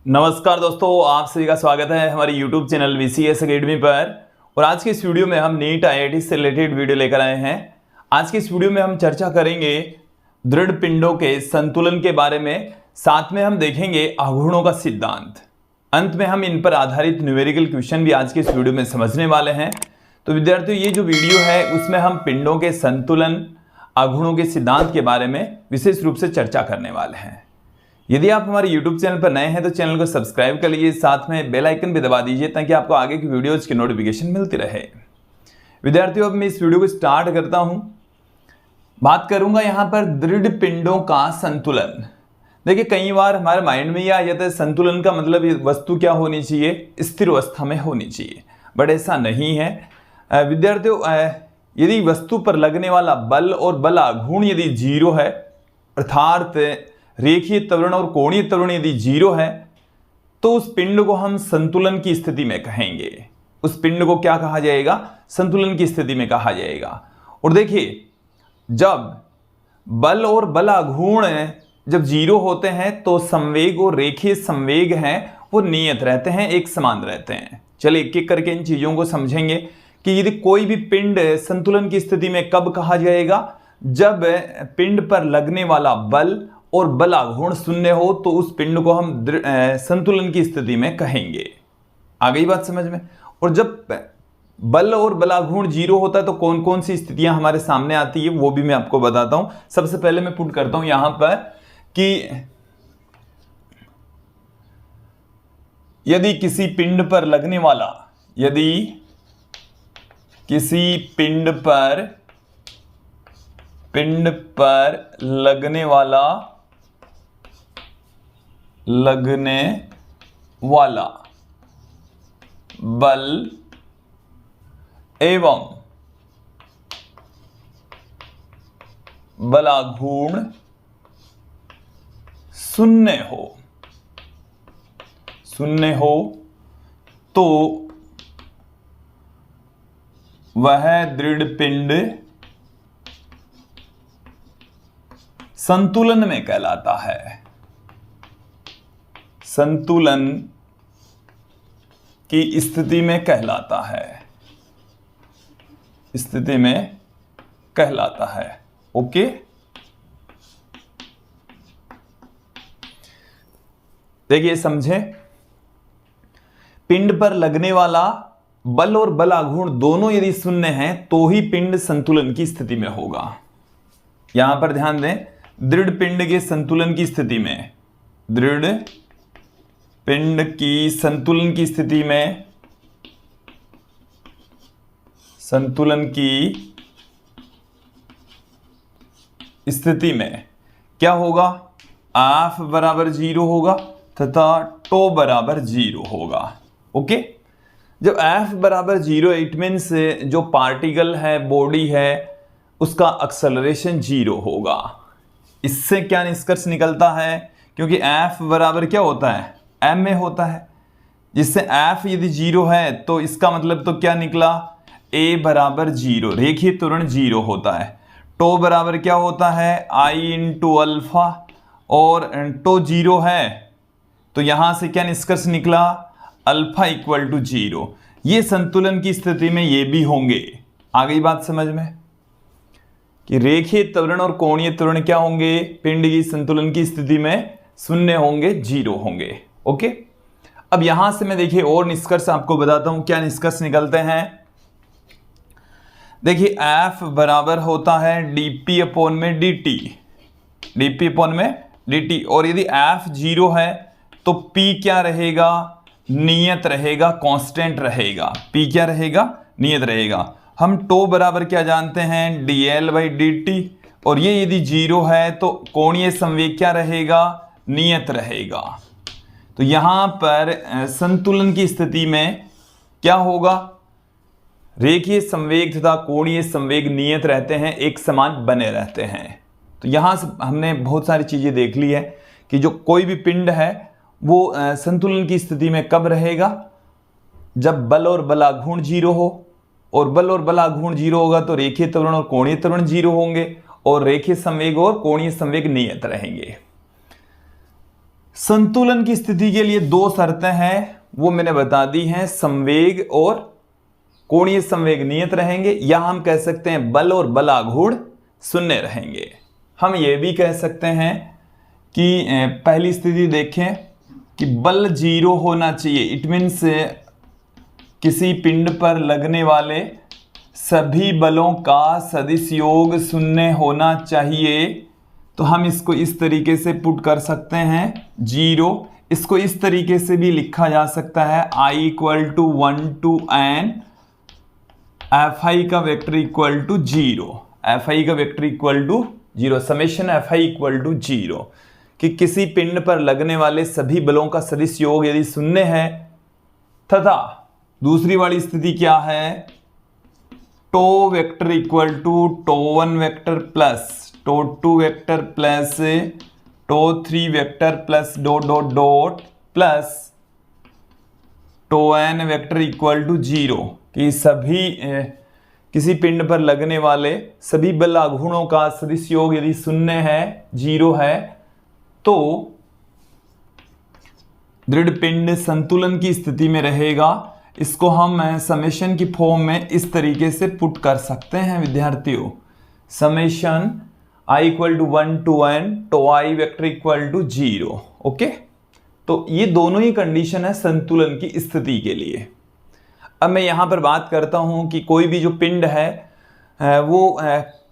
नमस्कार दोस्तों, आप सभी का स्वागत है हमारे YouTube चैनल VCS अकेडमी पर। और आज के इस वीडियो में हम नीट IIT से रिलेटेड वीडियो लेकर आए हैं। आज के इस वीडियो में हम चर्चा करेंगे दृढ़ पिंडों के संतुलन के बारे में, साथ में हम देखेंगे आघूर्णों का सिद्धांत। अंत में हम इन पर आधारित न्यूमेरिकल क्वेश्चन भी आज के इस वीडियो में समझने वाले हैं। तो विद्यार्थियों, ये जो वीडियो है उसमें हम पिंडों के संतुलन, आघूर्णों के सिद्धांत के बारे में विशेष रूप से चर्चा करने वाले हैं। यदि आप हमारे YouTube चैनल पर नए हैं तो चैनल को सब्सक्राइब कर लीजिए, साथ में बेल आइकन भी दबा दीजिए ताकि आपको आगे की वीडियोज की नोटिफिकेशन मिलती रहे। विद्यार्थियों, अब मैं इस वीडियो को स्टार्ट करता हूं। बात करूंगा यहां पर दृढ़ पिंडों का संतुलन। देखिए, कई बार हमारे माइंड में यह आ जाता है संतुलन का मतलब वस्तु क्या होनी चाहिए, स्थिर अवस्था में होनी चाहिए, बट ऐसा नहीं है। विद्यार्थियों, यदि वस्तु पर लगने वाला बल और बल आघूर्ण यदि जीरो है, अर्थात रेखीय त्वरण और कोणीय त्वरण यदि जीरो है, तो उस पिंड को हम संतुलन की स्थिति में कहेंगे। उस पिंड को क्या कहा जाएगा? संतुलन की स्थिति में कहा जाएगा। और देखिए, जब बल और बल आघूर्ण जब जीरो होते हैं तो संवेग और रेखीय संवेग हैं वो नियत रहते हैं, एक समान रहते हैं। चलिए एक एक करके इन चीजों को समझेंगे कि यदि कोई भी पिंड संतुलन की स्थिति में कब कहा जाएगा? जब पिंड पर लगने वाला बल और बल आघूर्ण शून्य हो तो उस पिंड को हम संतुलन की स्थिति में कहेंगे। आ गई बात समझ में? और जब बल और बल आघूर्ण जीरो होता है तो कौन कौन सी स्थितियां हमारे सामने आती है वो भी मैं आपको बताता हूं। सबसे पहले मैं पुट करता हूं यहां पर कि यदि किसी पिंड पर लगने वाला, यदि किसी पिंड पर लगने वाला बल एवं बलाघूर्ण शून्य हो तो वह दृढ़ पिंड संतुलन में कहलाता है। संतुलन की स्थिति में कहलाता है। ओके, देखिए समझे, पिंड पर लगने वाला बल और बल आघूर्ण दोनों यदि शून्य हैं तो ही पिंड संतुलन की स्थिति में होगा। यहां पर ध्यान दें, दृढ़ पिंड के संतुलन की स्थिति में, दृढ़ पिंड की संतुलन की स्थिति में, संतुलन की स्थिति में क्या होगा? F बराबर जीरो होगा तथा टो बराबर जीरो होगा। ओके, जब F बराबर जीरो इट मीन्स जो पार्टिकल है, बॉडी है, उसका एक्सेलरेशन जीरो होगा। इससे क्या निष्कर्ष निकलता है? क्योंकि F बराबर क्या होता है? m में होता है, जिससे F यदि जीरो है तो इसका मतलब तो क्या निकला? a बराबर जीरो, रेखीय त्वरण जीरो होता है। टो बराबर क्या होता है? I इंटू अल्फा, और टो जीरो है तो यहां से क्या निष्कर्ष निकला? Alpha equal to zero. ये संतुलन की स्थिति में ये भी होंगे। आ गई बात समझ में कि रेखीय त्वरण और कोणीय त्वरण क्या होंगे? पिंड की संतुलन की स्थिति में शून्य होंगे, जीरो होंगे। ओके, अब यहां से मैं देखिए और निष्कर्ष आपको बताता हूं। क्या निष्कर्ष निकलते हैं? देखिए, F बराबर होता है dp अपॉन में dt, dp अपॉन में dt। और यदि F जीरो है तो P क्या रहेगा? नियत रहेगा, कांस्टेंट रहेगा। P क्या रहेगा? नियत रहेगा। हम टो बराबर क्या जानते हैं? dl by dt। और ये यदि जीरो है तो कोणीय संवेग क्या रहेगा? नियत रहेगा। तो यहां पर संतुलन की स्थिति में क्या होगा? रेखीय संवेग तथा कोणीय संवेग नियत रहते हैं, एक समान बने रहते हैं। तो यहां से हमने बहुत सारी चीजें देख ली है कि जो कोई भी पिंड है वो संतुलन की स्थिति में कब रहेगा? जब बल और बल आघूर्ण जीरो हो, और बल और बल आघूर्ण जीरो होगा तो रेखीय त्वरण और कोणीय त्वरण जीरो होंगे, और रेखीय संवेग और कोणीय संवेग नियत रहेंगे। संतुलन की स्थिति के लिए दो शर्तें हैं, वो मैंने बता दी हैं। संवेग और कोणीय संवेग नियत रहेंगे, या हम कह सकते हैं बल और बल आघूर्ण शून्य रहेंगे। हम ये भी कह सकते हैं कि पहली स्थिति देखें कि बल 0 होना चाहिए। इट मीन्स किसी पिंड पर लगने वाले सभी बलों का सदिश योग शून्य होना चाहिए। तो हम इसको इस तरीके से पुट कर सकते हैं 0। इसको इस तरीके से भी लिखा जा सकता है I = 1 to n Fi का वेक्टर इक्वल टू 0। Fi का vector equal to 0, summation Fi equal to 0, कि किसी पिंड पर लगने वाले सभी बलों का सदिश योग यदि शून्य है, तथा दूसरी वाली स्थिति क्या है, टो वेक्टर इक्वल टू टो1 वेक्टर प्लस टो2 वेक्टर प्लस टो3 vector plus dot dot dot plus tau n vector equal to 0, कि सभी किसी पिंड पर लगने वाले सभी बल आघूर्णों का सदिश योग यदि शून्य है, 0 है, तो दृढ़ पिंड संतुलन की स्थिति में रहेगा। इसको हम समेशन की फॉर्म में इस तरीके से पुट कर सकते हैं विद्यार्थियों, summation I = 1 to n tau I vector equal to 0। Okay, तो ये दोनों ही कंडीशन है संतुलन की स्थिति के लिए। अब मैं यहाँ पर बात करता हूँ कि कोई भी जो पिंड है वो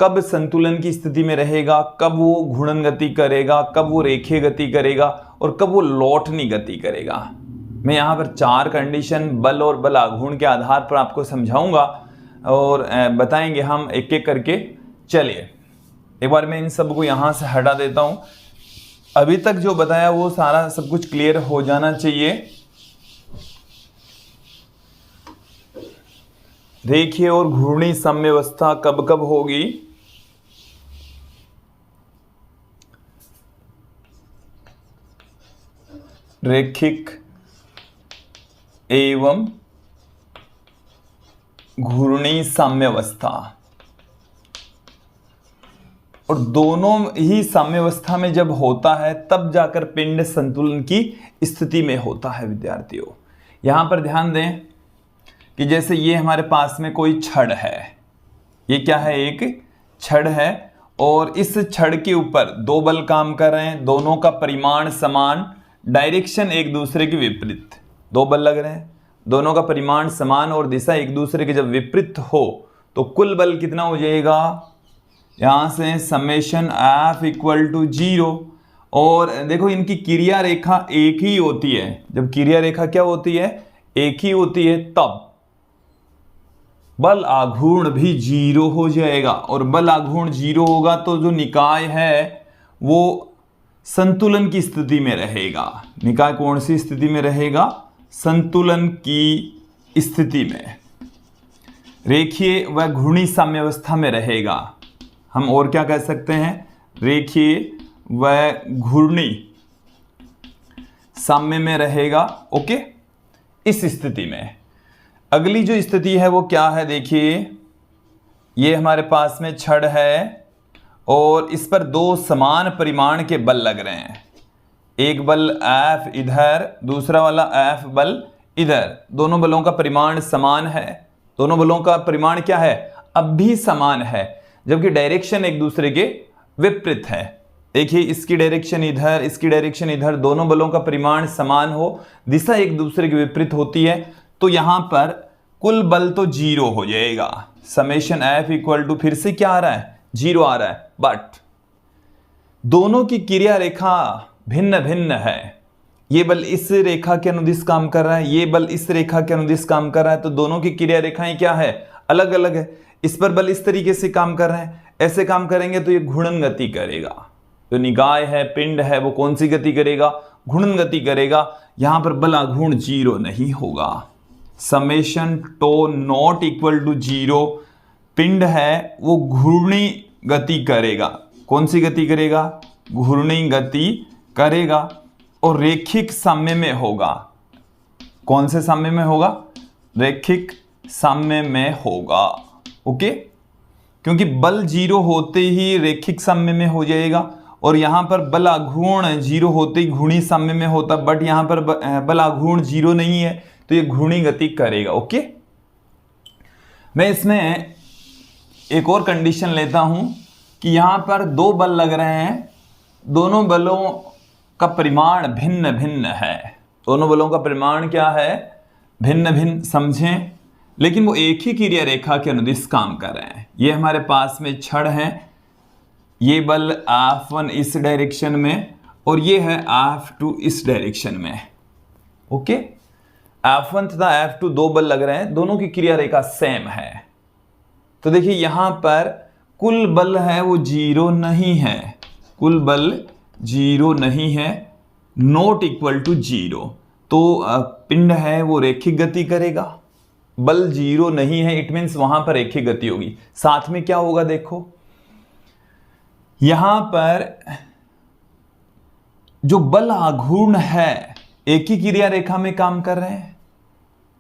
कब संतुलन की स्थिति में रहेगा, कब वो घूर्णन गति करेगा, कब वो रेखीय गति करेगा और कब वो लौटनी गति करेगा। मैं यहाँ पर 4 कंडीशन बल और बल आघूर्ण के आधार पर आपको समझाऊंगा और बताएंगे हम एक एक करके। चलिए एक बार मैं इन सब को यहाँ से हटा देता हूँ। अभी तक जो बताया वो सारा सब कुछ क्लियर हो जाना चाहिए। रेखीय और घूर्णी साम्यावस्था कब कब होगी, रेखिक एवं घूर्णी साम्यावस्था, और दोनों ही साम्यावस्था में जब होता है तब जाकर पिंड संतुलन की स्थिति में होता है। विद्यार्थियों यहां पर ध्यान दें कि जैसे ये हमारे पास में कोई छड़ है, ये क्या है, एक छड़ है, और इस छड़ के ऊपर 2 बल काम कर रहे हैं, दोनों का परिमाण समान, डायरेक्शन एक दूसरे के विपरीत। 2 बल लग रहे हैं, दोनों का परिमाण समान और दिशा एक दूसरे के जब विपरीत हो तो कुल बल कितना हो जाएगा, यहां से समेशन F = 0। और देखो इनकी क्रिया रेखा एक ही होती है। जब क्रिया रेखा क्या होती है, एक ही होती है, तब बल आघूर्ण भी 0 हो जाएगा। और बल आघूर्ण 0 होगा तो जो निकाय है वो संतुलन की स्थिति में रहेगा। निकाय कौन सी स्थिति में रहेगा, संतुलन की स्थिति में, रेखीय व घूर्णी साम्यावस्था में रहेगा। हम और क्या कह सकते हैं, रेखीय व घूर्णी साम्य में रहेगा। ओके, इस स्थिति में अगली जो स्थिति है वो क्या है, देखिए ये हमारे पास में छड़ है और इस पर 2 समान परिमाण के बल लग रहे हैं। एक बल F इधर, दूसरा वाला F बल इधर। दोनों बलों का परिमाण समान है। दोनों बलों का परिमाण क्या है, अब भी समान है, जबकि डायरेक्शन एक दूसरे के विपरीत है। देखिए इसकी डायरेक्शन इधर, इसकी डायरेक्शन इधर, दोनों बलों का परिमाण समान हो, दिशा एक दूसरे के विपरीत होती है, तो यहां पर कुल बल तो 0 हो जाएगा। समेशन F = फिर से क्या आ रहा है, 0 आ रहा है। बट दोनों की क्रिया रेखा भिन्न भिन्न है। ये बल इस रेखा के अनुदिश काम कर रहा है, ये बल इस रेखा के अनुदिश काम कर रहा है, तो दोनों की क्रिया रेखाएं क्या है, अलग अलग है। इस पर बल इस तरीके से काम कर रहे हैं, ऐसे काम करेंगे तो ये घूर्णन गति करेगा। जो निकाय है, पिंड है, वो कौन सी गति करेगा, घूर्णन गति करेगा। यहां पर बल आघूर्ण 0 नहीं होगा। Summation tau not equal to 0, पिंड है वो घूर्णी गति करेगा। कौन सी गति करेगा, घूर्णी गति करेगा, और रेखिक साम्य में होगा। कौन से साम्य में होगा, रेखिक साम्य में होगा। ओके, क्योंकि बल 0 होते ही रेखिक साम्य में हो जाएगा, और यहाँ पर बल आघूर्ण 0 होते ही घूर्णी साम्य में होता, बट यहाँ पर बल आघूर्ण 0 नहीं है तो ये घूर्णी गति करेगा। ओके, मैं इसमें एक और कंडीशन लेता हूं कि यहां पर दो बल लग रहे हैं, दोनों बलों का परिमाण भिन्न भिन्न है। दोनों बलों का परिमाण क्या है? भिन्न भिन्न, समझें, लेकिन वो एक ही क्रिया रेखा के अनुदिश काम कर रहे हैं। ये हमारे पास में छड़ है, ये बल F1 इस डायरेक्शन में और ये है F2 इस डायरेक्शन में। ओके, F1 तथा F2 दो बल लग रहे हैं, दोनों की क्रिया रेखा सेम है। तो देखिए यहां पर कुल बल है वो 0 नहीं है, कुल बल 0 नहीं है, नॉट इक्वल टू 0। तो पिंड है वो रैखिक गति करेगा। बल 0 नहीं है, इट मीन्स वहां पर रैखिक गति होगी। साथ में क्या होगा देखो, यहां पर जो बल आघूर्ण है एक ही क्रिया रेखा में काम कर रहे हैं।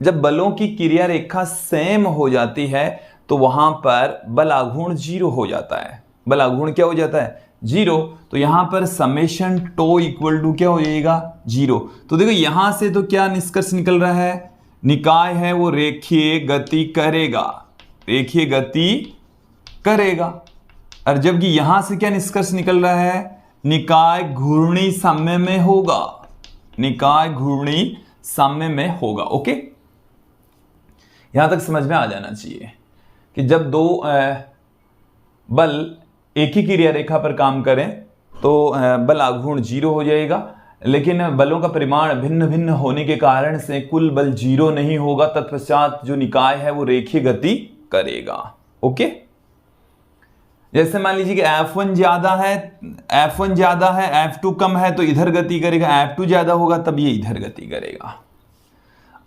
जब बलों की क्रिया रेखा सेम हो जाती है तो वहां पर बल आघूर्ण 0 हो जाता है। बल आघूर्ण क्या हो जाता है? 0। तो यहां पर समेशन टो इक्वल टू क्या हो जाएगा? 0। तो देखो यहां से तो क्या निष्कर्ष निकल रहा है? निकाय है वो रेखीय गति करेगा, रेखीय गति करेगा। और जबकि यहां से क्या निष्कर्ष निकल रहा है? निकाय घूर्णी साम्य में होगा, निकाय घूर्णी साम्य में होगा। ओके, यहां तक समझ में आ जाना चाहिए कि जब दो बल एक ही क्रिया रेखा पर काम करें तो बल आघूर्ण 0 हो जाएगा, लेकिन बलों का परिमाण भिन्न भिन्न होने के कारण से कुल बल 0 नहीं होगा। तत्पश्चात जो निकाय है वो रेखीय गति करेगा। ओके, जैसे मान लीजिए कि F1 ज्यादा है, F1 ज्यादा है, F2 कम है तो इधर गति करेगा, F2 ज्यादा होगा तब ये इधर गति करेगा।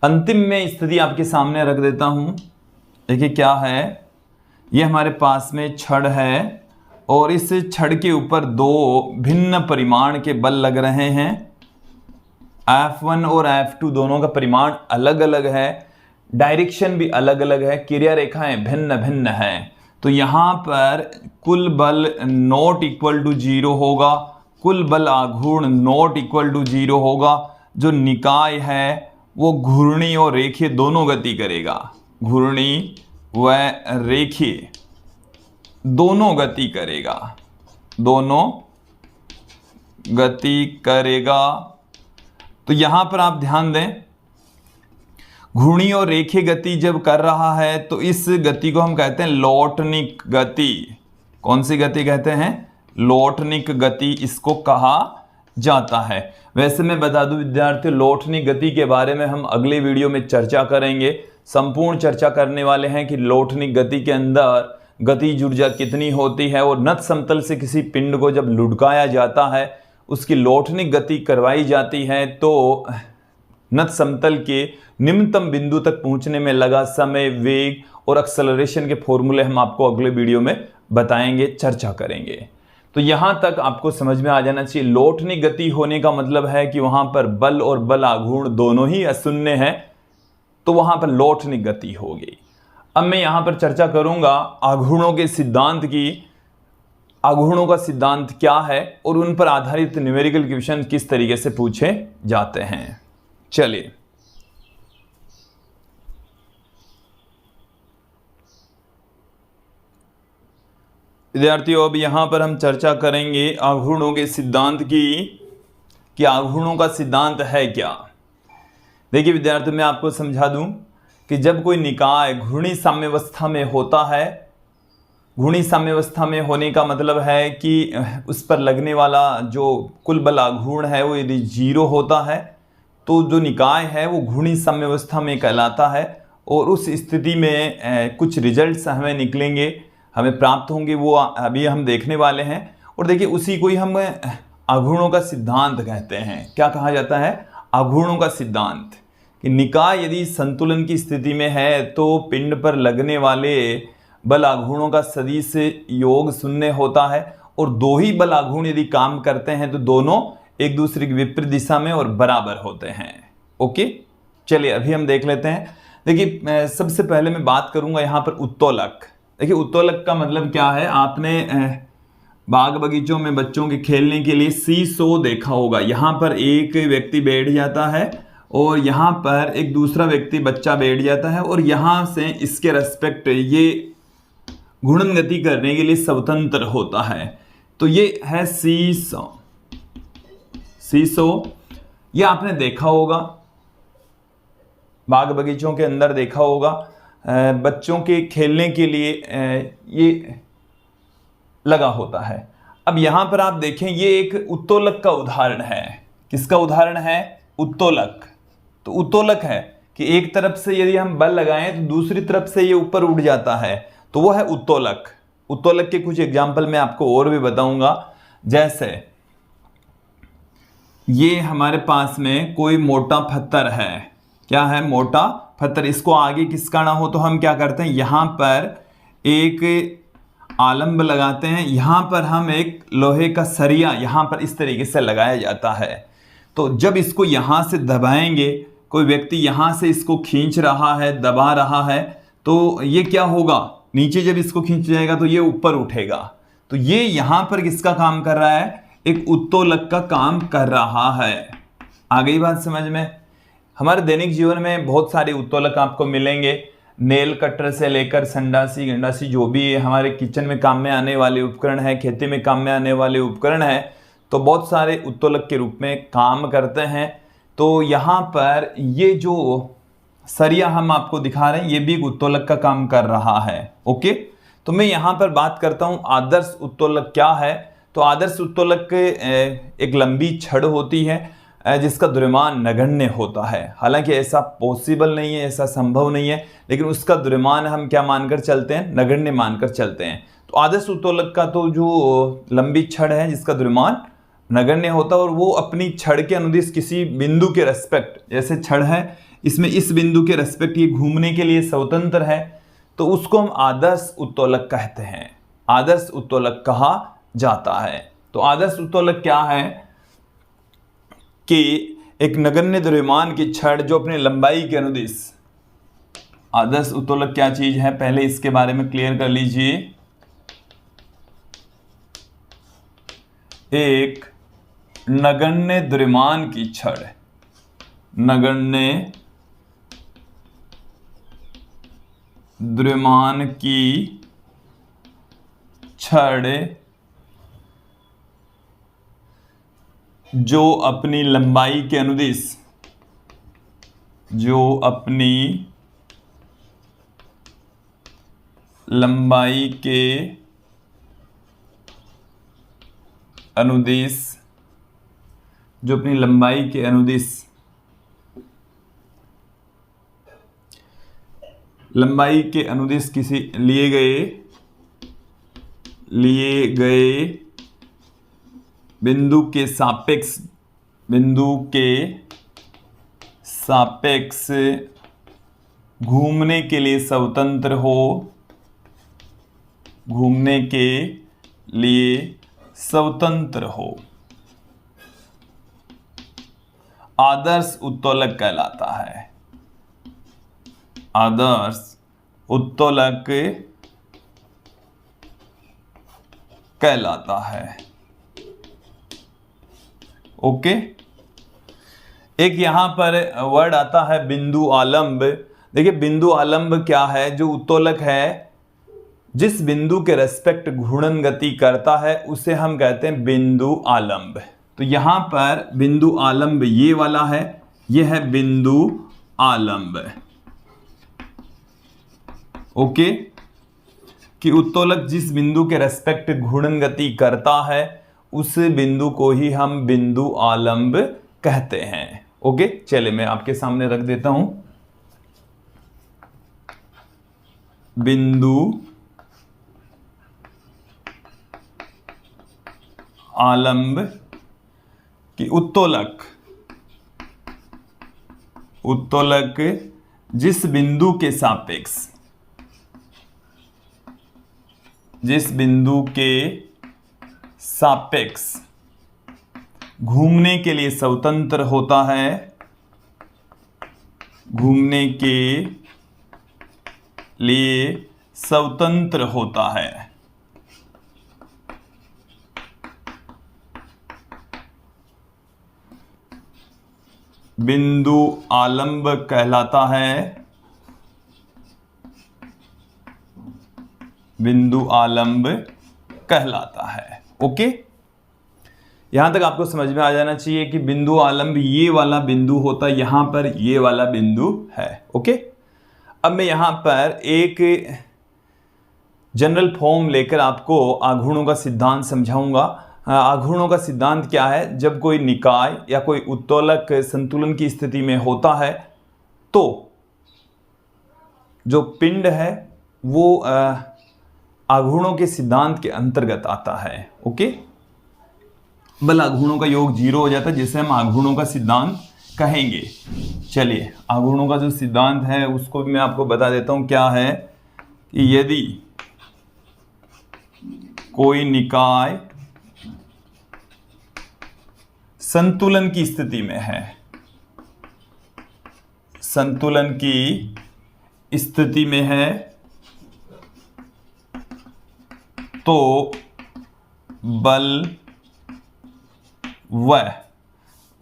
अंतिम में स्थिति आपके सामने रख देता हूं। देखिए क्या है, ये हमारे पास में छड़ है और इस छड़ के ऊपर दो भिन्न परिमाण के बल लग रहे हैं। F1 और F2 दोनों का परिमाण अलग अलग है, डायरेक्शन भी अलग अलग है, क्रिया रेखाएं भिन्न भिन्न हैं। तो यहां पर कुल बल नॉट इक्वल टू 0 होगा, कुल बल आघूर्ण नॉट इक्वल टू 0 होगा। जो निकाय है वो घूर्णी और रेखीय दोनों गति करेगा, घूर्णी व रेखीय दोनों गति करेगा, दोनों गति करेगा। तो यहां पर आप ध्यान दें, घूर्णी और रेखीय गति जब कर रहा है तो इस गति को हम कहते हैं लोटनिक गति। कौन सी गति कहते हैं? लोटनिक गति इसको कहा जाता है। वैसे मैं बता दूं विद्यार्थियों, लोटनिक गति के बारे में हम अगले वीडियो में चर्चा करेंगे। संपूर्ण चर्चा करने वाले हैं कि लोटनिक गति के अंदर गतिज ऊर्जा कितनी होती है और नत समतल से किसी पिंड को जब लुढ़काया जाता है उसकी लोटनिक गति करवाई जाती है तो नत समतल के निम्नतम बिंदु तक पहुंचने में लगा समय, वेग और एक्सेलरेशन के फॉर्मूले हम आपको अगले वीडियो में बताएंगे, चर्चा करेंगे। तो यहां तक आपको समझ में आ जाना चाहिए, लोटनिक गति होने का मतलब है कि वहां पर बल और बल आघूर्ण दोनों ही अशून्य है, तो वहां पर लोटनिक गति होगी। अब मैं यहां पर चर्चा करूंगा आघूर्णों के सिद्धांत की, आघूर्णों का सिद्धांत क्या है और उन पर आधारित न्यूमेरिकल क्वेश्चन किस तरीके से पूछे जाते हैं। चलिए, विद्यार्थियों अब यहां पर हम चर्चा करेंगे आघूर्णों के सिद्धांत की कि आघूर्णों का सिद्धांत है क्या। देखिए विद्यार्थियों, मैं आपको समझा दूं कि जब कोई निकाय घूर्णी साम्यावस्था में होता है, घूर्णी साम्यावस्था में होने का मतलब है कि उस पर लगने वाला जो कुल बल आघूर्ण है वो यदि 0 होता है तो जो निकाय है वो घूर्णी साम्यावस्था में कहलाता है। और उस स्थिति में कुछ रिजल्ट्स हमें निकलेंगे, हमें प्राप्त होंगे, वो अभी हम देखने वाले हैं। और देखिए उसी को ही हम आघूर्णों का सिद्धांत कहते हैं। क्या कहा जाता है? आघूर्णों का सिद्धांत। कि निकाय यदि संतुलन की स्थिति में है तो पिंड पर लगने वाले बल आघूर्णों का सदिश योग 0 होता है और दो ही बल आघूर्ण यदि काम करते हैं तो दोनों एक दूसरे की विपरीत दिशा में और बराबर होते हैं। ओके, चलिए अभी हम देख लेते हैं। देखिए सबसे पहले मैं बात करूंगा यहाँ पर उत्तोलक। देखिए उत्तोलक का मतलब क्या है, आपने बाग बगीचों में बच्चों के खेलने के लिए सीसो देखा होगा। यहाँ पर एक व्यक्ति बैठ जाता है और यहाँ पर एक दूसरा व्यक्ति बच्चा बैठ जाता है और यहाँ से इसके रेस्पेक्ट ये घूर्णन गति करने के लिए स्वतंत्र होता है। तो ये है सीसो। सीसो ये आपने देखा होगा, बाग बगीचों के अंदर देखा होगा, बच्चों के खेलने के लिए ये लगा होता है। अब यहां पर आप देखें, ये एक उत्तोलक का उदाहरण है। किसका उदाहरण है? उत्तोलक। तो उत्तोलक है कि एक तरफ से यदि हम बल लगाएं तो दूसरी तरफ से ये ऊपर उठ जाता है, तो वो है उत्तोलक। उत्तोलक के कुछ एग्जाम्पल मैं आपको और भी बताऊंगा। जैसे ये हमारे पास में कोई मोटा पत्थर है। क्या है? मोटा पत्थर। इसको आगे खिसकाना हो तो हम क्या करते हैं, यहां पर एक आलंब लगाते हैं, यहां पर हम एक लोहे का सरिया यहां पर इस तरीके से लगाया जाता है। तो जब इसको यहां से दबाएंगे, कोई व्यक्ति यहां से इसको खींच रहा है, दबा रहा है, तो ये क्या होगा, नीचे जब इसको खींच जाएगा तो ये ऊपर उठेगा। तो ये यहां पर किसका काम कर रहा है? एक उत्तोलक का काम कर रहा है। आ गई बात समझ में? हमारे दैनिक जीवन में बहुत सारे उत्तोलक आपको मिलेंगे। नेल कटर से लेकर संडासी गंडासी, जो भी हमारे किचन में काम में आने वाले उपकरण है, खेती में काम में आने वाले उपकरण है, तो बहुत सारे उत्तोलक के रूप में काम करते हैं। तो यहाँ पर ये जो सरिया हम आपको दिखा रहे हैं, ये भी एक उत्तोलक का काम कर रहा है। ओके, तो मैं यहाँ पर बात करता हूँ आदर्श उत्तोलक क्या है। तो आदर्श उत्तोलक एक लंबी छड़ होती है जिसका द्रव्यमान नगण्य होता है। हालांकि ऐसा पॉसिबल नहीं है, ऐसा संभव नहीं है, लेकिन उसका द्रव्यमान हम क्या मानकर चलते हैं? नगण्य मानकर चलते हैं। तो आदर्श उत्तोलक का तो जो लंबी छड़ है जिसका द्रव्यमान नगण्य होता है, और वो अपनी छड़ के अनुदिश किसी बिंदु के रेस्पेक्ट, जैसे छड़ है इसमें इस बिंदु के रेस्पेक्ट ये घूमने के लिए स्वतंत्र है, तो उसको हम आदर्श उत्तोलक कहते हैं। आदर्श उत्तोलक कहा जाता है। तो आदर्श उत्तोलक क्या है कि एक नगण्य द्रव्यमान की छड़ जो अपनी लंबाई के अनुदिश। आदर्श उत्तोलक क्या चीज है, पहले इसके बारे में क्लियर कर लीजिए। एक नगण्य द्रव्यमान की छड़, नगण्य द्रव्यमान की छड़ जो अपनी लंबाई के अनुदिश, जो अपनी लंबाई के अनुदिश, जो अपनी लंबाई के अनुदिश, लंबाई के अनुदिश किसी लिए गए बिंदु के सापेक्ष घूमने के लिए स्वतंत्र हो, घूमने के लिए स्वतंत्र हो, आदर्श उत्तोलक कहलाता है। आदर्श उत्तोलक कहलाता है। ओके, एक यहां पर वर्ड आता है बिंदु आलंब। देखिए बिंदु आलंब क्या है? जो उत्तोलक है जिस बिंदु के रेस्पेक्ट घूर्णन गति करता है उसे हम कहते हैं बिंदु आलंब। तो यहां पर बिंदु आलंब ये वाला है, ये है बिंदु आलंब। ओके, कि उत्तोलक जिस बिंदु के रेस्पेक्ट घूर्णन गति करता है उस बिंदु को ही हम बिंदु आलंब कहते हैं। ओके, चलिए मैं आपके सामने रख देता हूं बिंदु आलंब की उत्तोलक जिस बिंदु के सापेक्ष, जिस बिंदु के सापेक्ष घूमने के लिए स्वतंत्र होता है, घूमने के लिए स्वतंत्र होता है, बिंदु आलंब कहलाता है, बिंदु आलंब कहलाता है। ओके, यहां तक आपको समझ में आ जाना चाहिए कि बिंदु आलंब ये वाला बिंदु होता है, यहां पर ये वाला बिंदु है। ओके, अब मैं यहां पर एक जनरल फॉर्म लेकर आपको आघूर्णों का सिद्धांत समझाऊंगा। आघूर्णों का सिद्धांत क्या है? जब कोई निकाय या कोई उत्तोलक संतुलन की स्थिति में होता है तो जो पिंड है वो आघूर्णों के सिद्धांत के अंतर्गत आता है। ओके, बल आघूर्णों का योग 0 हो जाता है, जिसे हम आघूर्णों का सिद्धांत कहेंगे। चलिए, आघूर्णों का जो सिद्धांत है उसको भी मैं आपको बता देता हूं क्या है कि यदि कोई निकाय संतुलन की स्थिति में है, संतुलन की स्थिति में है, तो बल व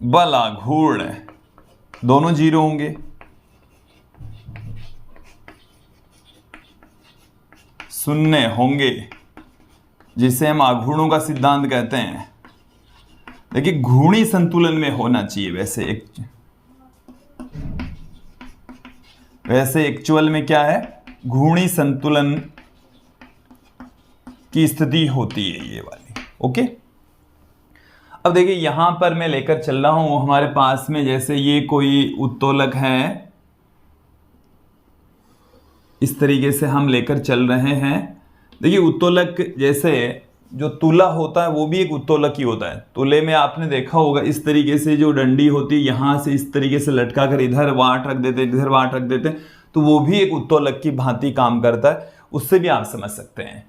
बल आघूर्ण दोनों 0 होंगे। शून्य होंगे, जिसे हम आघूर्णों का सिद्धांत कहते हैं। देखिए, घूर्णी संतुलन में होना चाहिए। वैसे एक्चुअल में क्या है? घूर्णी संतुलन की स्थिति होती है ये वाली। ओके, अब देखिए यहां पर मैं लेकर चल रहा हूं हमारे पास में, जैसे ये कोई उत्तोलक है, इस तरीके से हम लेकर चल रहे हैं। देखिए, उत्तोलक जैसे जो तुला होता है वो भी एक उत्तोलक ही होता है। तुले में आपने देखा होगा इस तरीके से जो डंडी होती है, यहां से इस तरीके से लटका कर इधर वाट रख देते, इधर वाट रख देते, तो वो भी एक उत्तोलक की भांति काम करता है। उससे भी आप समझ सकते हैं।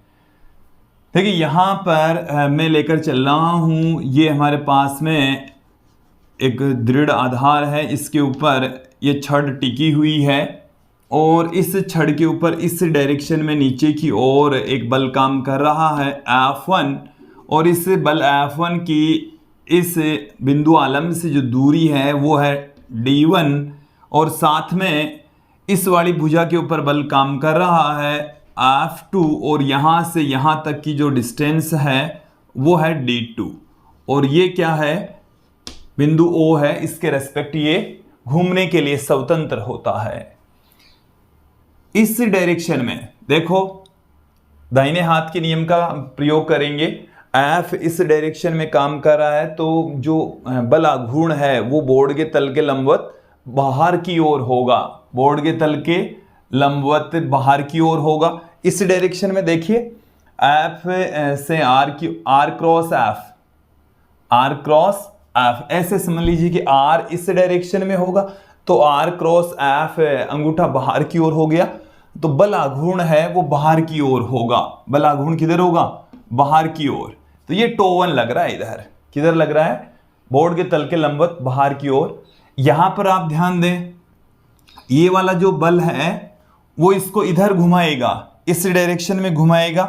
देखिए, यहां पर मैं लेकर चल रहा हूं, ये हमारे पास में एक दृढ़ आधार है, इसके ऊपर ये छड़ टिकी हुई है और इस छड़ के ऊपर इस डायरेक्शन में नीचे की ओर एक बल काम कर रहा है F1, और इस बल F1 की इस बिंदु आलंब से जो दूरी है वो है D1, और साथ में इस वाली भुजा के ऊपर बल काम कर रहा है F2, और यहां से यहां तक की जो डिस्टेंस है वो है D2, और ये क्या है? बिंदु O है, इसके रेस्पेक्ट ये घूमने के लिए स्वतंत्र होता है। इस डायरेक्शन में देखो, दाहिने हाथ के नियम का प्रयोग करेंगे। F इस डायरेक्शन में काम कर रहा है, तो जो बल आघूर्ण है वो बोर्ड के तल के लंबवत बाहर की ओर होगा, बोर्ड के तल के लंबवत बाहर की ओर होगा। इस डायरेक्शन में देखिए, F से R क्रॉस F ऐसे समझ लीजिए कि R इस डायरेक्शन में होगा, तो R क्रॉस F अंगूठा बाहर की ओर हो गया, तो बल आघूर्ण है वो बाहर की ओर होगा। बल आघूर्ण किधर होगा? बाहर की ओर। तो ये टो1 लग रहा है, इधर किधर लग रहा है? बोर्ड के तल के लंबवत बाहर की ओर। यहां पर आप ध्यान दें, ये वाला जो बल है वो इसको इधर घुमाएगा, इस डायरेक्शन में घुमाएगा,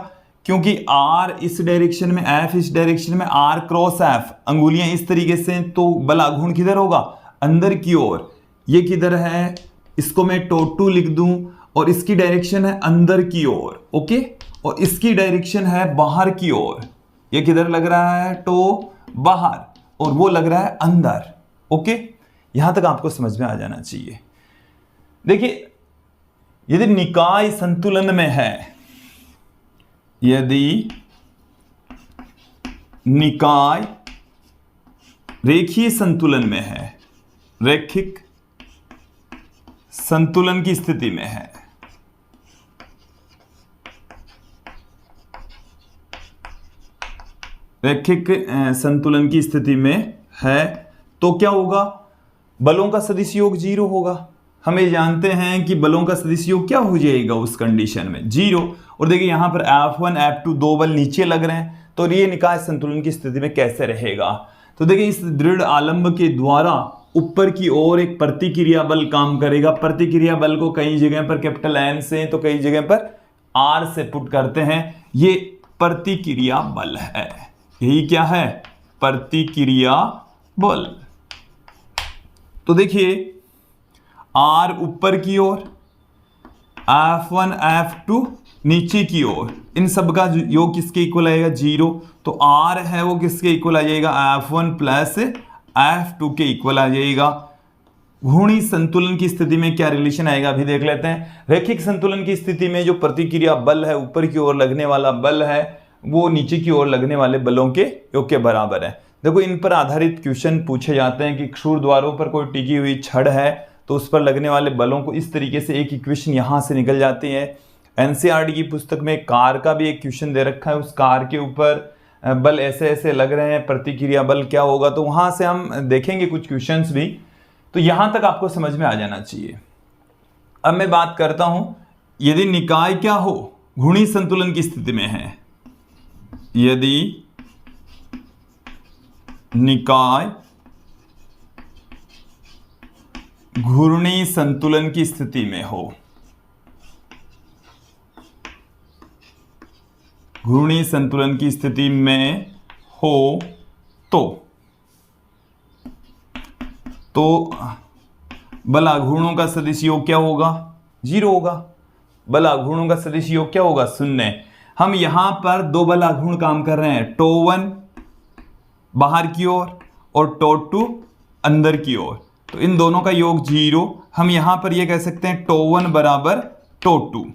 क्योंकि R इस डायरेक्शन में, F इस डायरेक्शन में, R क्रॉस F अंगुलियां इस तरीके से, तो बल आघूर्ण किधर होगा? अंदर की ओर। ये किधर है? इसको मैं टो2 लिख दूं, और इसकी डायरेक्शन है अंदर की ओर। ओके, और इसकी डायरेक्शन है बाहर की ओर। ये किधर लग रहा है? टो बाहर, और वो लग रहा है अंदर। ओके, यहां तक आपको समझ में आ जाना चाहिए। देखिए, यदि निकाय संतुलन में है, यदि निकाय रेखीय संतुलन में है, रैखिक संतुलन की स्थिति में है, रैखिक संतुलन की स्थिति में है, तो क्या होगा? बलों का सदिश योग 0 होगा। हमें जानते हैं कि बलों का सदिश योग क्या हो जाएगा उस कंडीशन में? 0। और देखिए यहां पर F1 F2 दो बल नीचे लग रहे हैं, तो ये निकाय संतुलन की स्थिति में कैसे रहेगा? तो देखिए, इस दृढ़ आलंब के द्वारा ऊपर की ओर एक प्रतिक्रिया बल काम करेगा। प्रतिक्रिया बल को कई जगह पर कैपिटल N से तो कई जगह पर R से पुट करते हैं। ये प्रतिक्रिया बल है। यही क्या है? प्रतिक्रिया बल। तो देखिए R ऊपर की ओर, F1 F2 नीचे की ओर, इन सब का योग किसके इक्वल आएगा? 0। तो R है वो किसके इक्वल आ जाएगा? F1 प्लस F2 के इक्वल आ जाएगा। घूर्णी संतुलन की स्थिति में क्या रिलेशन आएगा अभी देख लेते हैं। रैखिक संतुलन की स्थिति में जो प्रतिक्रिया बल है, ऊपर की ओर लगने वाला बल है, वो नीचे की ओर लगने वाले बलों के योग के बराबर है। देखो इन पर आधारित क्वेश्चन पूछे जाते हैं कि क्षुर द्वारों पर कोई टिकी हुई छड़ है तो उस पर लगने वाले बलों को इस तरीके से एक इक्वेशन यहां से निकल जाती है। एनसीईआरटी की पुस्तक में कार का भी एक क्वेश्चन दे रखा है, उस कार के ऊपर बल ऐसे ऐसे लग रहे हैं, प्रतिक्रिया बल क्या होगा, तो वहां से हम देखेंगे कुछ क्वेश्चंस भी। तो यहां तक आपको समझ में आ जाना चाहिए। अब मैं बात करता हूं, यदि निकाय क्या हो, घूर्णी संतुलन की स्थिति में है, यदि निकाय घूर्णी संतुलन की स्थिति में हो, घूर्णी संतुलन की स्थिति में हो तो बल आघूर्णों का सदिश योग क्या होगा? 0 होगा। बल आघूर्णों का सदिश योग क्या होगा? 0। हम यहां पर दो बल आघूर्ण काम कर रहे हैं, τ1 बाहर की ओर और τ2 अंदर की ओर, तो इन दोनों का योग 0। हम यहां पर यह कह सकते हैं τ1 बराबर τ2।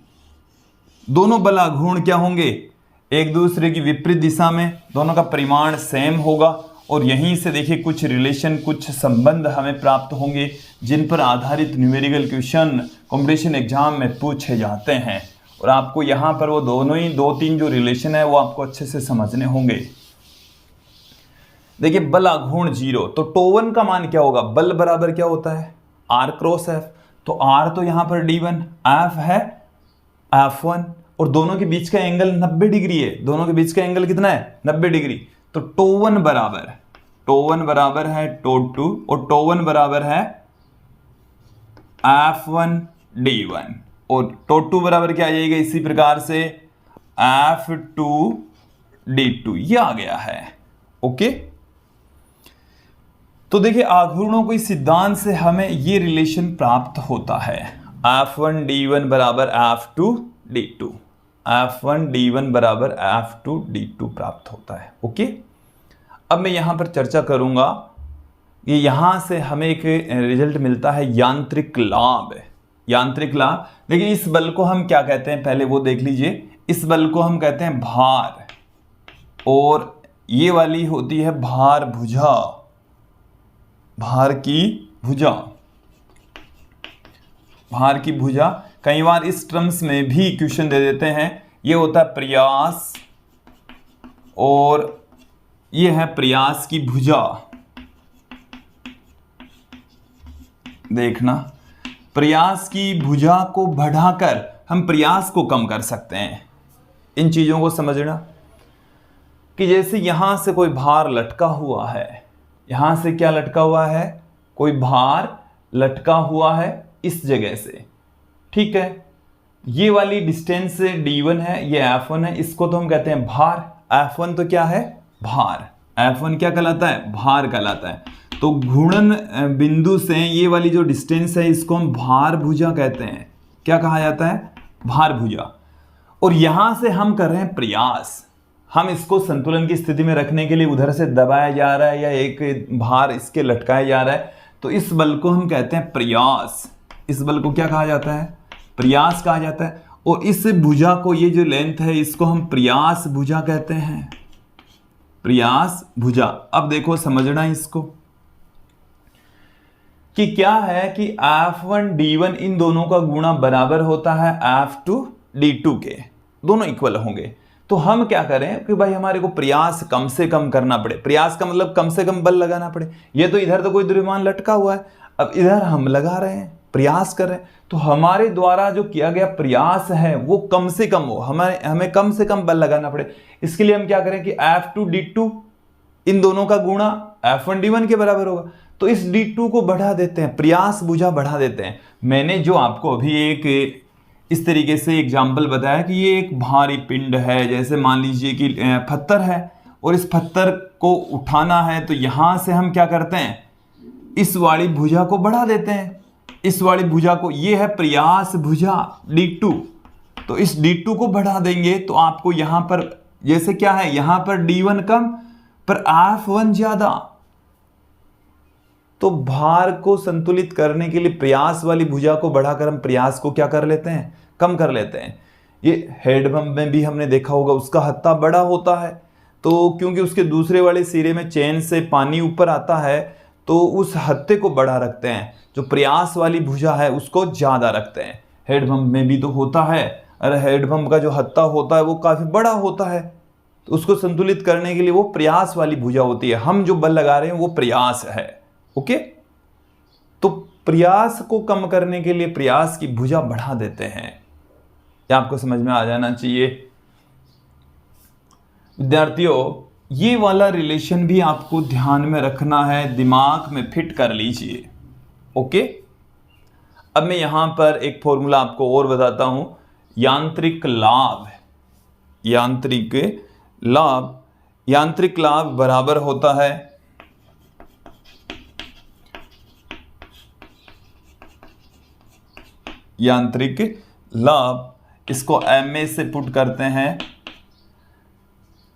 दोनों बल आघूर्ण क्या होंगे? एक दूसरे की विपरीत दिशा में, दोनों का परिमाण सेम होगा और यहीं से देखिए कुछ रिलेशन, कुछ संबंध हमें प्राप्त होंगे जिन पर आधारित न्यूमेरिकल क्वेश्चन कंपटीशन एग्जाम में पूछे जाते हैं। और आपको यहां पर वो दोनों ही 2-3 जो रिलेशन है वो आपको अच्छे से समझने होंगे। देखिए बल आघूर्ण 0, तो τ1 का मान क्या होगा? बल बराबर क्या होता है? R cross F। तो R तो यहां पर D1, F है F1 और दोनों के बीच का एंगल 90 डिग्री है। दोनों के बीच का एंगल कितना है? 90 डिग्री। तो τ1 बराबर है τ2 और τ1 बराबर है F1 D1 और τ2 बराबर क्या आ जाएगा इसी प्रकार से F2 D2। ये आ गया है। ओके, तो देखिए आघूर्णों के सिद्धांत से हमें ये रिलेशन प्राप्त होता है, F1 D1 बराबर F2 D2, F1 D1 बराबर F2 D2 प्राप्त होता है। ओके, अब मैं यहां पर चर्चा करूंगा, ये यहां से हमें एक रिजल्ट मिलता है यांत्रिक लाभ। यांत्रिक लाभ, देखिए इस बल को हम क्या कहते हैं पहले वो देख लीजिए। इस बल को हम कहते हैं भार और ये वाली होती है भार भुजा, भार की भुजा, भार की भुजा। कई बार इस टर्म्स में भी क्वेश्चन दे देते हैं। ये होता है प्रयास और ये है प्रयास की भुजा। देखना, प्रयास की भुजा को बढ़ाकर हम प्रयास को कम कर सकते हैं। इन चीजों को समझना कि जैसे यहां से कोई भार लटका हुआ है, यहां से क्या लटका हुआ है? कोई भार लटका हुआ है इस जगह से, ठीक है। ये वाली डिस्टेंस D1 है, ये F1 है, इसको तो हम कहते हैं भार। F1 तो क्या है? भार। F1 क्या कहलाता है? भार कहलाता है। तो घूर्णन बिंदु से ये वाली जो डिस्टेंस है इसको हम भार भुजा कहते हैं। क्या कहा जाता है? भार भुजा। और यहां से हम कर रहे हैं प्रयास, हम इसको संतुलन की स्थिति में रखने के लिए उधर से दबाया जा रहा है या एक भार इसके लटकाया जा रहा है, तो इस बल को हम कहते हैं प्रयास। इस बल को क्या कहा जाता है? प्रयास कहा जाता है। और इस भुजा को, ये जो लेंथ है इसको हम प्रयास भुजा कहते हैं, प्रयास भुजा। अब देखो समझना इसको कि क्या है कि F1 D1 इन दोनों का गुणा बराबर होता है F2 D2 के, दोनों इक्वल होंगे। तो हम क्या करें कि भाई हमारे को प्रयास कम से कम करना पड़े। प्रयास का मतलब कम से कम बल लगाना पड़े। ये तो इधर तो कोई द्रव्यमान लटका हुआ है, अब इधर हम लगा रहे हैं, प्रयास कर रहे हैं, तो हमारे द्वारा जो किया गया प्रयास है वो कम से कम हो, हमें कम से कम बल लगाना पड़े। इसके लिए हम क्या करें कि F2 D2 इन दोनों का गुणा F1 D1 के बराबर होगा। तो इस D2 को बढ़ा देते हैं, प्रयास भुजा बढ़ा देते हैं। मैंने जो आपको अभी एक इस तरीके से एग्जाम्पल बताया कि ये एक भारी पिंड है, जैसे मान लीजिए कि पत्थर है और इस पत्थर को उठाना है, तो यहां से हम क्या करते हैं, इस वाली भुजा को बढ़ा देते हैं, इस वाली भुजा को, ये है प्रयास भुजा D2, तो इस D2 को बढ़ा देंगे तो आपको यहां पर जैसे क्या है, यहां पर D1 कम पर F1 ज्यादा। तो भार को संतुलित करने के लिए प्रयास वाली भुजा को बढ़ाकर हम प्रयास को क्या कर लेते हैं, कम कर लेते हैं। ये हेड पंप में भी हमने देखा होगा, उसका हत्था बड़ा होता है, तो क्योंकि उसके दूसरे वाले सिरे में चेन से पानी ऊपर आता है तो उस हत्थे को बड़ा रखते हैं, जो प्रयास वाली भुजा है उसको ज्यादा रखते हैं। हेड पंप में भी तो होता है, अरे हेड पंप का जो हत्था होता है वो काफी बड़ा होता है, तो उसको संतुलित करने के लिए वो प्रयास वाली भुजा होती है। हम जो बल लगा रहे हैं वो प्रयास है। ओके, तो प्रयास को कम करने के लिए प्रयास की भुजा बढ़ा देते हैं। यह आपको समझ में आ जाना चाहिए विद्यार्थियों। ये वाला रिलेशन भी आपको ध्यान में रखना है, दिमाग में फिट कर लीजिए। ओके, अब मैं यहां पर एक फॉर्मूला आपको और बताता हूं, यांत्रिक लाभ। यांत्रिक लाभ, यांत्रिक लाभ बराबर होता है यांत्रिक लाभ, इसको MA से पुट करते हैं।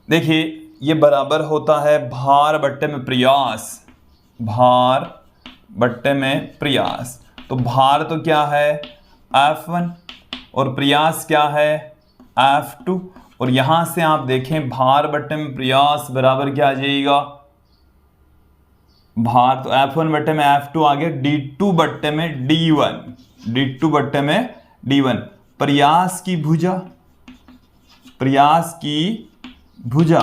देखिए ये बराबर होता है भार बट्टे में प्रयास, भार बट्टे में प्रयास। तो भार तो क्या है F1 और प्रयास क्या है F2, और यहां से आप देखें भार बट्टे में प्रयास बराबर क्या आ जाएगा, भार तो F1 बट्टे में F2 आ गया, D2 बट्टे में D1, D2 बट्टे में D1। प्रयास की भुजा, प्रयास की भुजा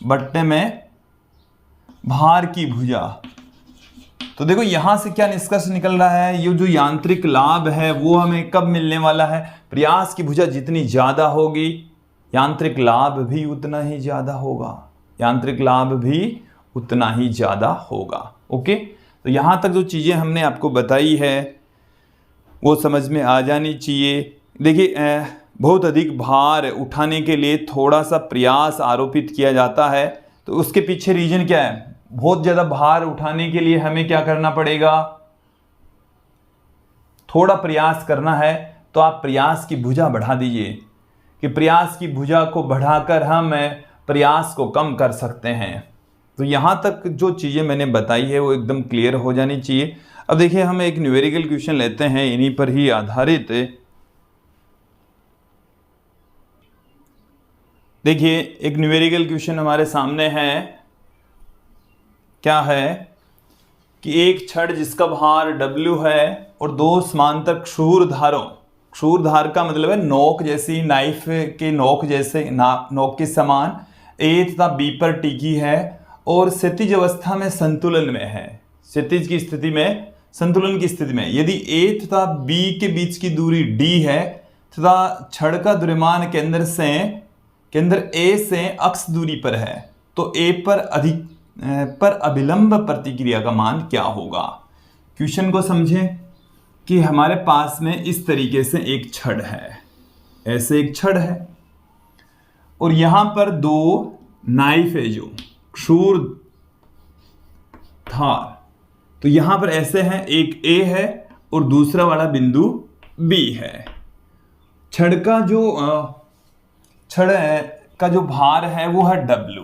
बट्टे में भार की भुजा। तो देखो यहां से क्या निष्कर्ष निकल रहा है, ये जो यांत्रिक लाभ है वो हमें कब मिलने वाला है, प्रयास की भुजा जितनी ज्यादा होगी यांत्रिक लाभ भी उतना ही ज्यादा होगा, यांत्रिक लाभ भी उतना ही ज्यादा होगा। ओके, तो यहां तक जो चीजें हमने आपको बताई है वो समझ में आ जानी चाहिए। देखिए बहुत अधिक भार उठाने के लिए थोड़ा सा प्रयास आरोपित किया जाता है, तो उसके पीछे रीजन क्या है, बहुत ज्यादा भार उठाने के लिए हमें क्या करना पड़ेगा, थोड़ा प्रयास करना है, तो आप प्रयास की भुजा बढ़ा दीजिए कि प्रयास की भुजा को बढ़ाकर हम प्रयास को कम कर सकते हैं। तो यहां तक जो चीजें मैंने बताई है वो एकदम क्लियर हो जानी चाहिए। अब देखिए हम एक न्यूमेरिकल क्वेश्चन लेते हैं इन्हीं पर ही आधारित। देखिए एक न्यूमेरिकल क्वेश्चन हमारे सामने है, क्या है कि एक छड़ जिसका भार W है और दो समांतर क्षूरधारों, क्षूरधार का मतलब है नोक जैसी, नाइफ के नोक जैसे, नोक के समान A तथा B पर टिकी है और क्षैतिज अवस्था में संतुलन में है। क्षैतिज की स्थिति में, संतुलन की स्थिति में यदि A तथा B के बीच की दूरी D है तथा छड़ का द्रव्यमान केंद्र A से अक्ष दूरी पर है, तो A पर अभिलंब प्रतिक्रिया का मान क्या होगा। क्वेश्चन को समझें कि हमारे पास में इस तरीके से एक छड़ है, ऐसे एक छड़ है और यहां पर दो नाइफ है जो क्षूरधार, तो यहां पर ऐसे हैं, एक A है और दूसरा वाला बिंदु B है। छड़ का जो भार है वो है W।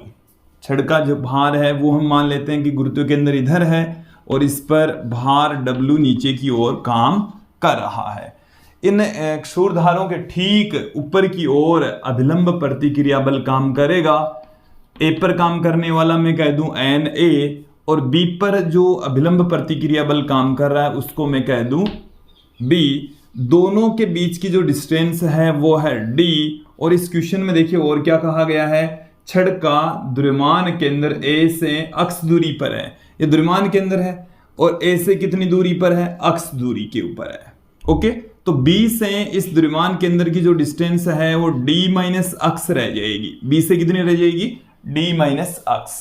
छड़ का जो भार है वो हम मान लेते हैं कि गुरुत्व केंद्र इधर है और इस पर भार W नीचे की ओर काम कर रहा है। इन क्षूरधारों के ठीक ऊपर की ओर अभिलंब प्रतिक्रिया बल काम करेगा। A पर काम करने वाला मैं कह दूं NA और B पर जो अभिलंब प्रतिक्रिया बल काम कर रहा है उसको मैं कह दूं B। दोनों के बीच की जो डिस्टेंस है वो है D। और इस क्वेश्चन में देखिए और क्या कहा गया है, छड़ का द्रव्यमान केंद्र A से अक्ष दूरी पर है, ये द्रव्यमान केंद्र है और A से कितनी दूरी पर है, अक्ष दूरी के ऊपर है। ओके, तो B से इस द्रव्यमान केंद्र की जो डिस्टेंस है वो D माइनस अक्ष रह जाएगी। B से कितनी रह जाएगी, D माइनस अक्ष।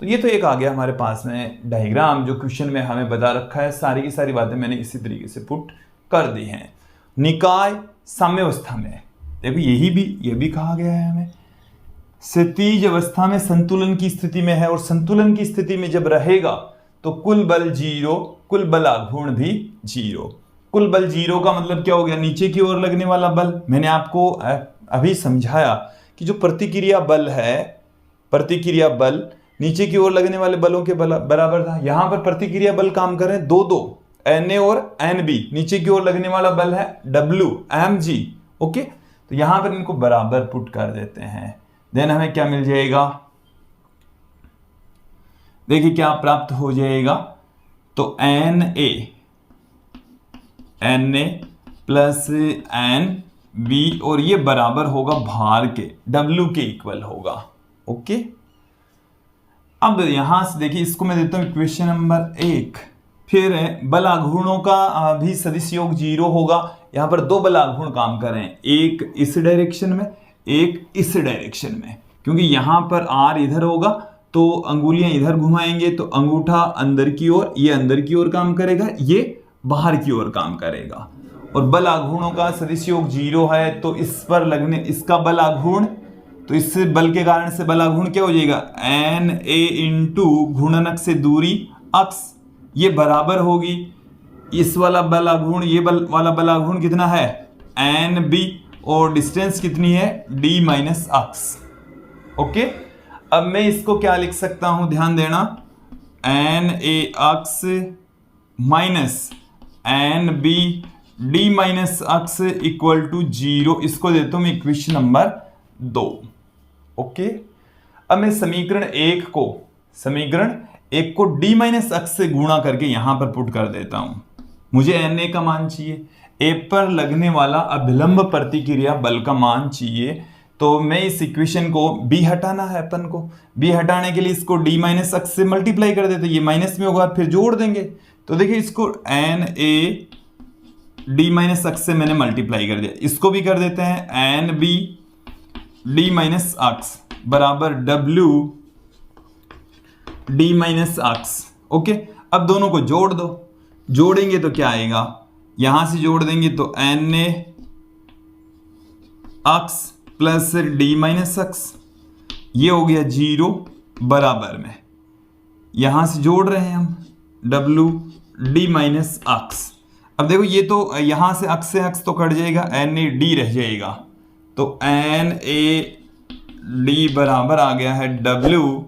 तो ये तो एक आ गया हमारे पास में डायग्राम जो क्वेश्चन में हमें बता रखा है। सारी की सारी बातें मैंने इसी तरीके से पुट कर दी हैं। निकाय साम्यावस्था में देखो ये भी कहा गया है हमें, क्षैतिज अवस्था में संतुलन की स्थिति में है और संतुलन की स्थिति में जब रहेगा तो कुल बल 0, कुल बल आघूर्ण भी 0। कुल बल 0 का मतलब क्या हो गया, नीचे की ओर लगने वाला बल। मैंने आपको अभी समझाया कि जो प्रतिक्रिया बल है, प्रतिक्रिया बल नीचे की ओर लगने वाले बलों के बराबर था। यहां पर प्रतिक्रिया बल काम कर रहे हैं दो दो, Na और Nb। नीचे की ओर लगने वाला बल है Wmg। ओके, तो यहां पर इनको बराबर पुट कर देते हैं। देन हमें क्या मिल जाएगा, देखिए क्या प्राप्त हो जाएगा, तो Na प्लस Nb, और ये बराबर होगा भार के, W के इक्वल होगा। ओके, अब यहां से देखिए, इसको मैं देता हूं इक्वेशन नंबर 1। फिर बल आघूर्णों का भी सदिश योग 0 होगा। यहां पर दो बल आघूर्ण काम कर रहे हैं, एक इस डायरेक्शन में, एक इस डायरेक्शन में। क्योंकि यहां पर R इधर होगा तो अंगुलियां इधर घुमाएंगे, तो अंगूठा अंदर की ओर, ये अंदर की ओर काम करेगा, ये बाहर की ओर काम करेगा। और बल आघूर्णों का सदिश योग 0 है, तो इस पर लगने, इसका बल आघूर्ण, तो इस बल के कारण से बल आघूर्ण क्या हो जाएगा, Na इंटू घूर्णनक से दूरी अक्स, ये बराबर होगी इस वाला बल आघूर्ण, ये बल वाला बल आघूर्ण कितना है Nb, और डिस्टेंस कितनी है d माइनस अक्स। ओके, अब मैं इसको क्या लिख सकता हूं, ध्यान देना, Na x minus Nb d minus x equal to 0। इसको देता हूं मैं इक्वेशन नंबर 2। ओके, अब मैं समीकरण 1 को d माइनस अक्स से गुणा करके यहां पर पुट कर देता हूं। मुझे Na का मान चाहिए, A पर लगने वाला अभिलंब प्रतिक्रिया बल का मान चाहिए, तो मैं इस इक्वेशन को b हटाना है अपन को। b हटाने के लिए इसको d माइनस अक्स से मल्टीप्लाई कर देते, ये माइनस में होगा फिर जोड़ देंगे। तो देखिए इसको Na d माइनस अक्स से मैंने मल्टीप्लाई कर दिया, इसको भी कर देते हैं Nb d माइनस अक्स बराबर W d माइनस अक्स। ओके, अब दोनों को जोड़ दो, जोड़ेंगे तो क्या आएगा, यहां से जोड़ देंगे तो Na अक्स प्लस d माइनस अक्स, ये हो गया 0 बराबर में, यहां से जोड़ रहे हैं हम W d माइनस अक्स। अब देखो ये तो यहां से अक्स तो कट जाएगा, Na d रह जाएगा, तो Na d बराबर आ गया है W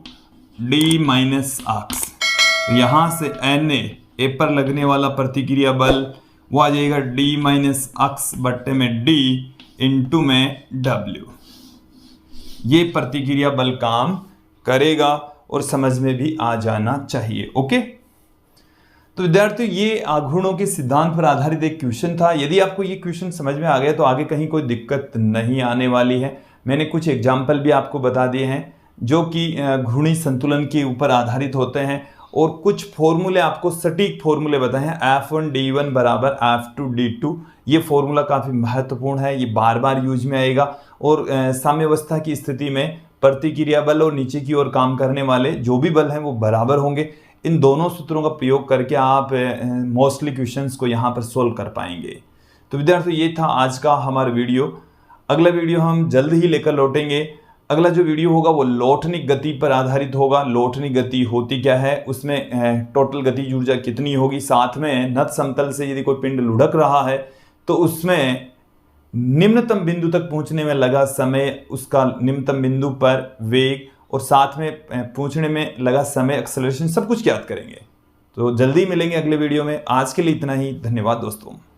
d माइनस अक्स। तो यहां से Na A पर लगने वाला प्रतिक्रिया बल वो आ जाएगा d माइनस अक्स बट्टे में d इंटू में W। ये प्रतिक्रिया बल काम करेगा और समझ में भी आ जाना चाहिए। ओके, तो विद्यार्थियों ये आघूर्णों के सिद्धांत पर आधारित एक क्वेश्चन था। यदि आपको ये क्वेश्चन समझ में आ गया तो आगे कहीं कोई दिक्कत नहीं आने वाली है। मैंने कुछ एग्जाम्पल भी आपको बता दिए हैं जो कि घूर्णी संतुलन के ऊपर आधारित होते हैं, और कुछ फॉर्मूले आपको सटीक फॉर्मूले बताए हैं, F1D1 बराबर F2D2। ये फॉर्मूला काफ़ी महत्वपूर्ण है, ये बार बार यूज में आएगा। और साम्यावस्था की स्थिति में प्रतिक्रिया बल और नीचे की ओर काम करने वाले जो भी बल हैं वो बराबर होंगे। इन दोनों सूत्रों का प्रयोग करके आप मोस्टली क्वेश्चंस को यहाँ पर सोल्व कर पाएंगे। तो विद्यार्थियों ये था आज का हमारा वीडियो। अगला वीडियो हम जल्द ही लेकर लौटेंगे। अगला जो वीडियो होगा वो लौटनिक गति पर आधारित होगा। लौटनिक गति होती क्या है, उसमें टोटल गतिज ऊर्जा कितनी होगी, साथ में नत समतल से यदि कोई पिंड लुढ़क रहा है तो उसमें निम्नतम बिंदु तक पहुंचने में लगा समय, उसका निम्नतम बिंदु पर वेग, और साथ में पहुंचने में लगा समय, एक्सेलरेशन, सब कुछ ज्ञात करेंगे। तो जल्दी मिलेंगे अगले वीडियो में। आज के लिए इतना ही, धन्यवाद दोस्तों।